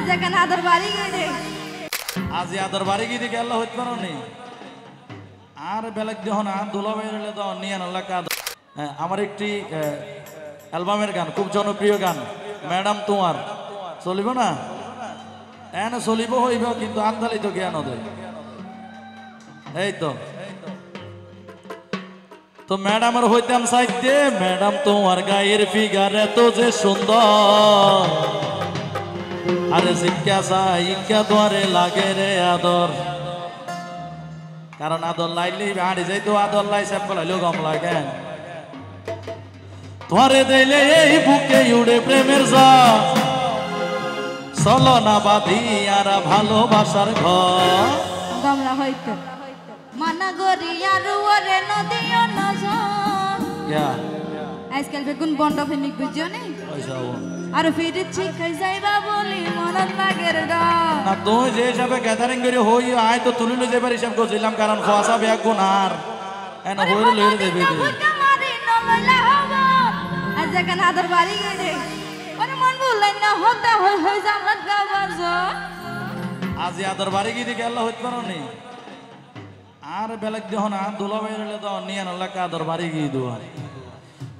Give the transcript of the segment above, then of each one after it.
যেখানে আদর বাড়ি গিয়ে আজ আদর বাড়ি গিয়ে গেল হইতে পারো নি আর বেলাক যখন আর দোলা বাইরে তো নিয়ে আনলা কাদ আমার একটি অ্যালবামের গান খুব জনপ্রিয় গান ম্যাডাম তোমার চলিব না এনে চলিব হইব কিন্তু আন্দালি তো জ্ঞান ওদের এই তো ম্যাডামের হইতাম সাইতে ম্যাডাম তোমার গায়ের ফিগার এত যে সুন্দর আরে শিক্ষা সাইক্ষা দোয়ারে লাগে রে আদর কারণ আদর লাইলি হাঁড়ি যাই তো আদর লাই সব লাইলেও গম লাগে ধরে দিলে এই বুকে উড়ে প্রেমের যা চলো না বাঁধি আর ভালোবাসার ঘর গামলা হইতো মানা গরি আর ওরে নদীও নজন আজকাল বেগুন বন্ড ফেনিক বুঝছো নি আর ফিরে শিখাই যাইবা বলি মনত লাগের গা না তুই যে হিসাবে গ্যাদারিং করে হই আয় তো তুলিলে যাবার হিসাব করছিলাম কারণ খোয়াসা ব্যাগ গুণ আর এন হইরে লইরে দেবে আজ যেখানে আদর বাড়ি গিয়ে ওরে মন বললেন না হতে হই জামলাত গাবার আজ আদর বাড়ি গিয়ে গেল হইতে পারো নি আর বেলাক যখন আর দোলা বাইরে তো নিয়ে আনলা আদর বাড়ি গিয়ে দেওয়া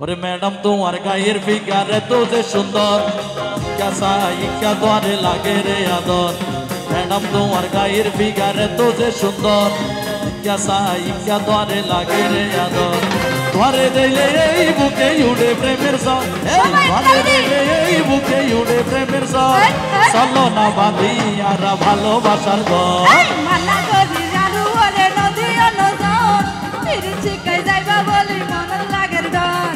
ওরে ম্যাডাম তোমার গায়ের ফিগার এত যে সুন্দর ইকা দ্বারে লাগে রে আদর ম্যাডাম তোমার গায়ের ফিগার এত যে সুন্দর ইকা দ্বারে লাগে রে আদর ধরে দিলে এই বুকে উড়ে প্রেমের সং ধরে দিলে এই বুকে উড়ে প্রেমের সং চলো না বাঁধি আর ভালোবাসার ঘর মানা করি আর ওরে নদীও নজন ফিরে শিখাই যাইবা বলি মনত লাগের ডর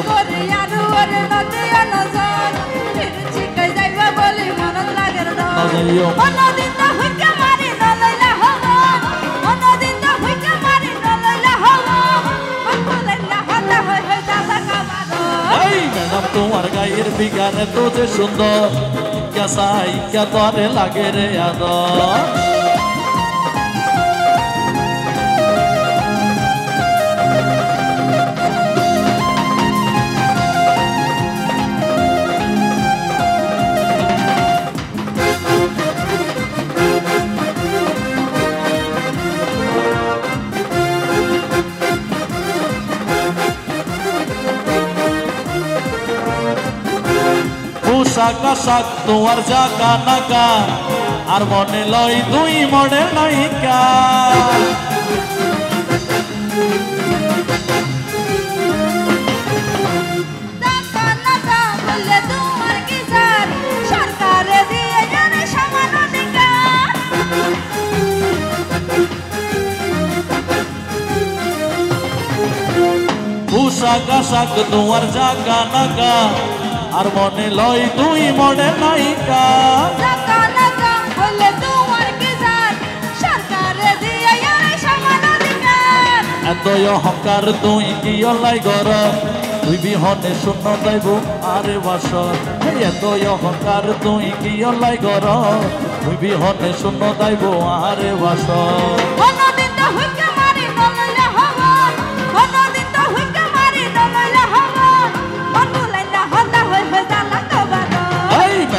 করি আর ওরে নদীও নজন ফিরে শিখাই যাইবা বলি মনত লাগের ডর অন্যদিন তো হুইকা মারি নলইলা হব অন্যদিন তো হুইকা মারি নলইলা হব বললেন না হতা হই হই দাদা কামারো এই ম্যাডাম তোমার গায়ের ফিগার এত যে সুন্দর ইকা দ্বারে লাগে রে আদর পোশাক আশাক তোমার জাকা নাকা আর মনে লয় দুই মনের নায়িকা সরকারে দিয়ে জানে সমান অধিকার পোশাক আশাক তোমার জাকা নাকা আর মনে লয় দুই মনে নায়িকা এত অহংকার তুই কি অলাই গর তুই বিহনে শূন্য যাইব আরে বাসর এত অহংকার তুই কি অলাই গর তুই বিহনে শূন্য যাইব আরে বাসর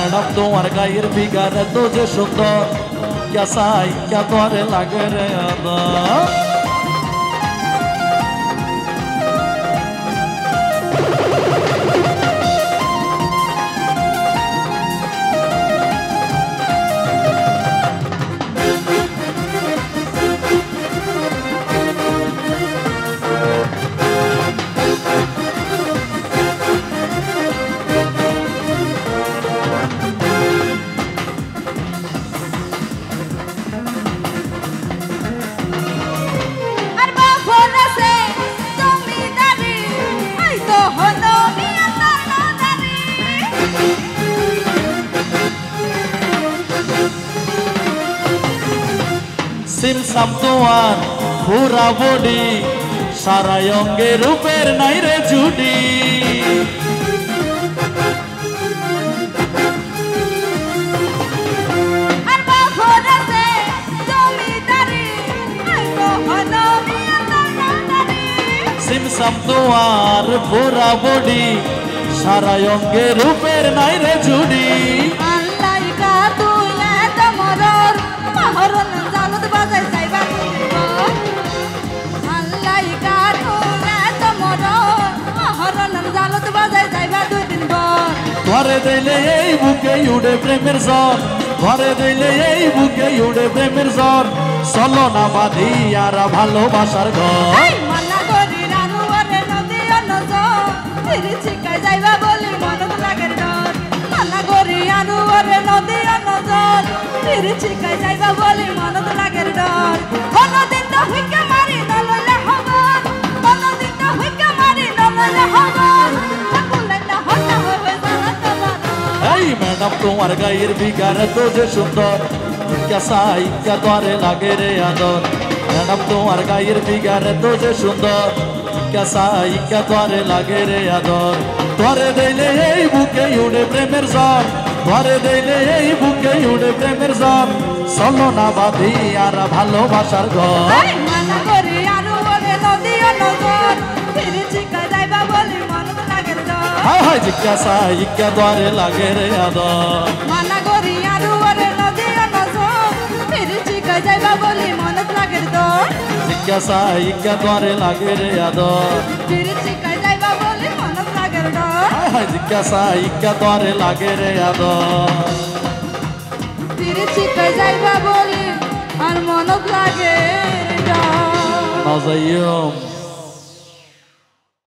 ম্যাডাম তোমার গায়ের ফিগার এত যে সুন্দর ইকা দ্বারে লাগে রে আদর সিলসাম তোমার পুরা বডি সারা অঙ্গে রূপের নাই রে জুডি সিমসাম তোমার পুরা বডি সারা অঙ্গে রূপের নাই রে জুডি আল্লাহ ঘরে দিলে এই বুকে উড়ে প্রেমের ঝড় ঘরে দিলে এই বুকে উড়ে প্রেমের ঝড় চলো না বাঁধি আর ভালোবাসার ঘর এই মানা করি রানু ওরে নদী নজর ফিরেছি কাই যাইবা বলি মনত লাগের ডর মানা করি রানু ওরে নদী নজর ফিরেছি কাই যাইবা বলি মনত লাগের ডর কোনদিন তো হুইকে মারি নললে হবর কোনদিন তো হুইকে মারি নললে হবর বললে না হতা হবে জানা তোমার এই ম্যাডাম তোমার গায়ের বিগার তো যে সুন্দর ইকা তোরে লাগে রে আদর ম্যাডাম তোমার গায়ের বিগার তো যে সুন্দর ইকা তোরে লাগে রে আদর তোরে দিলে এই বুকে উড়ে প্রেমের ঝড় তোরে দিলে এই বুকে উড়ে প্রেমের ঝড় চলো না বাঁধি আর ভালোবাসার ঘর এই মানা করি রানু ওরে নদী নজর ফিরেছি কাই যাইবা বলি মনত লাগের ডর হায় হায় ইকা তোরে লাগে রে আদর মানা করি আরু ওরে নদী নজর ফিরেছি কাই যাইবা বলি মনত লাগের ডর ইকা তোরে লাগে রে আদর ফিরেছি কাই যাইবা বলি মনত লাগের ডর হায় হায় ইকা তোরে লাগে রে আদর ফিরেছি কাই যাইবা বলি আর মনত লাগের ডর নাজাইম